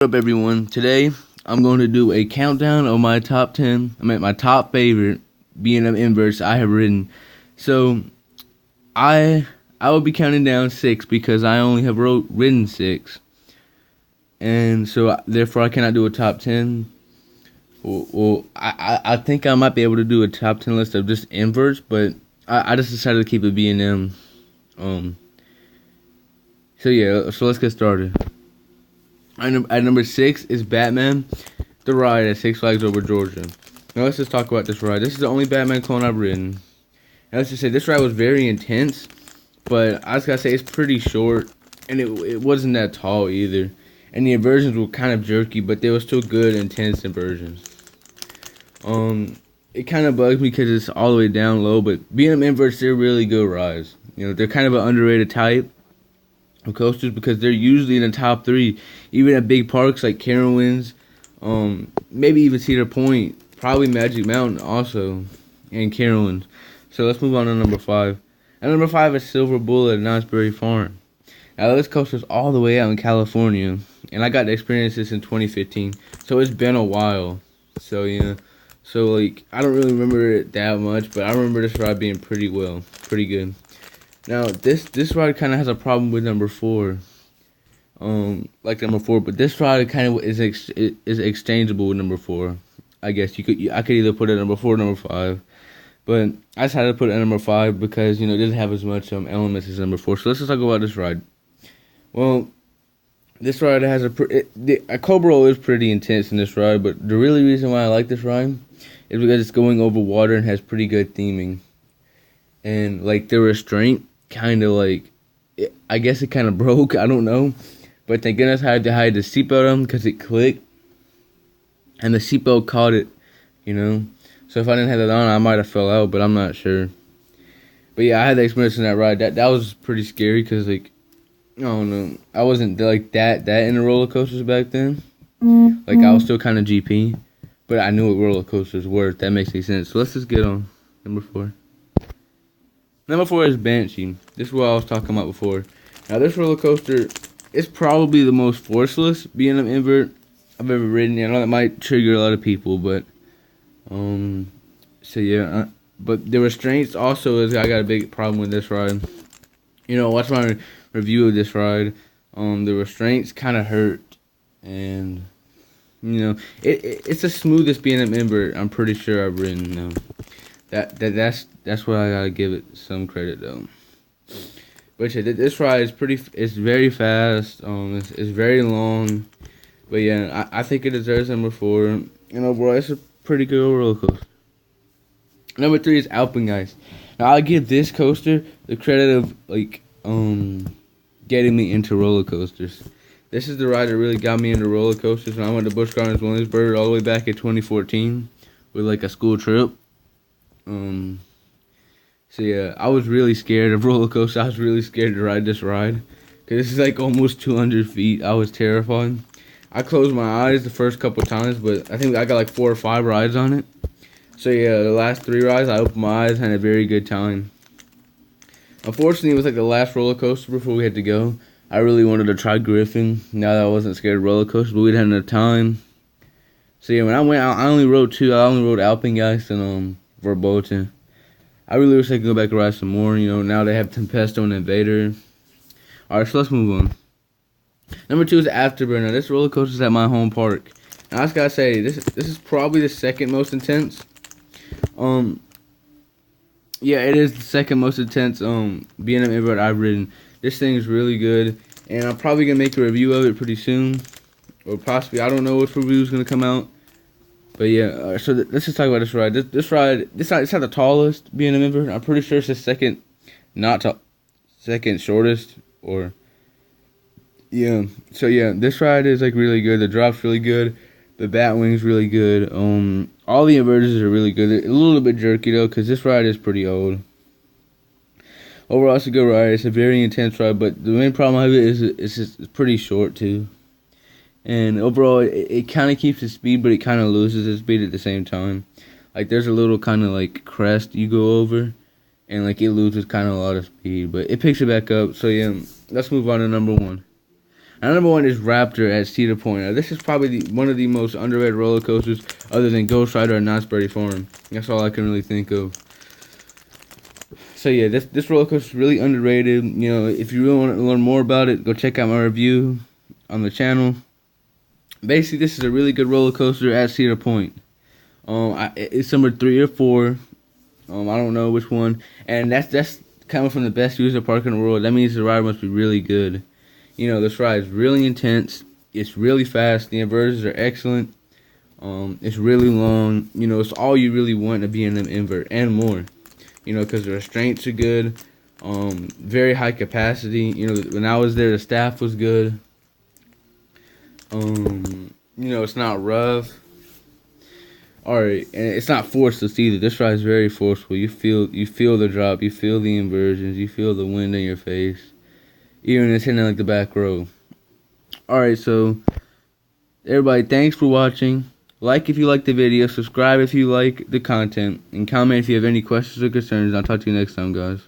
Up everyone, today I'm going to do a countdown of my top 10, my top favorite B&M inverts I have ridden. So I will be counting down 6 because I only have ridden 6, and so therefore I cannot do a top 10. Well, I think I might be able to do a top 10 list of just inverts, but I just decided to keep it B&M. So let's get started. At number 6 is Batman, the ride at Six Flags Over Georgia. Now let's just talk about this ride. This is the only Batman clone I've ridden. Now let's just say this ride was very intense, but I just gotta say it's pretty short, and it wasn't that tall either. And the inversions were kind of jerky, but they were still good, intense inversions. It kind of bugs me because it's all the way down low, but B&M inverts, they're really good rides. You know, they're kind of an underrated type of coasters because they're usually in the top 3, even at big parks like Carowinds, maybe even Cedar Point, probably Magic Mountain also, and Carowinds. So let's move on to number 5. At number 5 is Silver Bullet at Knott's Berry Farm. Now this coaster's all the way out in California, and I got to experience this in 2015, so it's been a while. So yeah, so like I don't really remember it that much, but I remember this ride being pretty good. Now this ride kind of has a problem with number 4, like number 4, but this ride kind of is exchangeable with number 4. I guess I could either put it at number 4 or number 5, but I decided to put it at number 5 because it doesn't have as much elements as number 4. So let's just talk about this ride. Well, this ride has a Cobra Roll is pretty intense in this ride, but the really reason why I like this ride is because it's going over water and has pretty good theming, and like the restraint kind of like, I guess it kind of broke, I don't know, but thank goodness I had the seatbelt on because it clicked, and the seatbelt caught it, so if I didn't have that on, I might have fell out, but I'm not sure. But yeah, I had the experience in that ride. That was pretty scary because like, I don't know, I wasn't like that into roller coasters back then. Like I was still kind of GP, but I knew what roller coasters were, if that makes any sense. So let's just get on number 4. Number 4 is Banshee. This is what I was talking about before. Now this roller coaster is probably the most forceless B&M invert I've ever ridden. I know that might trigger a lot of people, but so yeah. But the restraints also I got a big problem with this ride. Watch my review of this ride. The restraints kind of hurt, and it's the smoothest B&M invert I'm pretty sure I've ridden. That's what I gotta give it some credit though. But yeah, this ride is it's very fast. It's very long. But yeah, I think it deserves number 4. Bro, it's a pretty good roller coaster. Number 3 is Alpengeist. Now I give this coaster the credit of like getting me into roller coasters. This is the ride that really got me into roller coasters when I went to Busch Gardens Williamsburg all the way back in 2014 with like a school trip. So yeah, I was really scared of roller coasters. I was really scared to ride this ride because this is like almost 200 feet. I was terrified. I closed my eyes the first couple times, but I think I got like 4 or 5 rides on it. So yeah, the last 3 rides I opened my eyes and had a very good time. Unfortunately, it was like the last roller coaster before we had to go. I really wanted to try Griffin now that I wasn't scared of roller coasters, but we didn't have enough time. So yeah, when I went out, I only rode 2. I only rode Alpengeist and Verboten. I really wish I could go back and ride some more. Now they have Tempesto and Invader. Alright, so let's move on. Number 2 is Afterburner. This roller coaster is at my home park. Now, I just gotta say, this is probably the second most intense. Yeah, it is the second most intense B&M invert I've ridden. This thing is really good, and I'm probably gonna make a review of it pretty soon, or possibly, I don't know which review is gonna come out. But yeah, so let's just talk about this ride. This ride, it's not the tallest B&M invert. I'm pretty sure it's the second shortest, or yeah. So yeah, this ride is like really good. The drop's really good. The bat wing's really good. All the inverters are really good. They're a little bit jerky though, because this ride is pretty old. Overall, it's a good ride. It's a very intense ride, but the main problem of it is it's pretty short too. And overall, it kind of keeps its speed, but it kind of loses its speed at the same time. Like, there's a little kind of, like, crest you go over, and, like, it loses kind of a lot of speed. But it picks it back up. So, yeah, let's move on to number 1. Number one is Raptor at Cedar Point. Now, this is probably one of the most underrated roller coasters, other than Ghost Rider and Knott's Berry Farm. That's all I can really think of. So yeah, this roller coaster is really underrated. You know, if you really want to learn more about it, go check out my review on the channel. Basically, this is a really good roller coaster at Cedar Point. It's number 3 or 4. I don't know which one. And that's coming from the best user park in the world. That means the ride must be really good. You know, this ride is really intense. It's really fast. The inverters are excellent. It's really long. You know, it's all you really want to be in an invert and more. You know, because the restraints are good. Very high capacity. You know, when I was there, the staff was good. You know, it's not rough. Alright, and it's not forceless either. This ride is very forceful. You feel the drop, you feel the inversions, you feel the wind in your face. Even it's hitting like the back row. Alright, so everybody, thanks for watching. Like if you like the video, subscribe if you like the content, and comment if you have any questions or concerns. I'll talk to you next time, guys.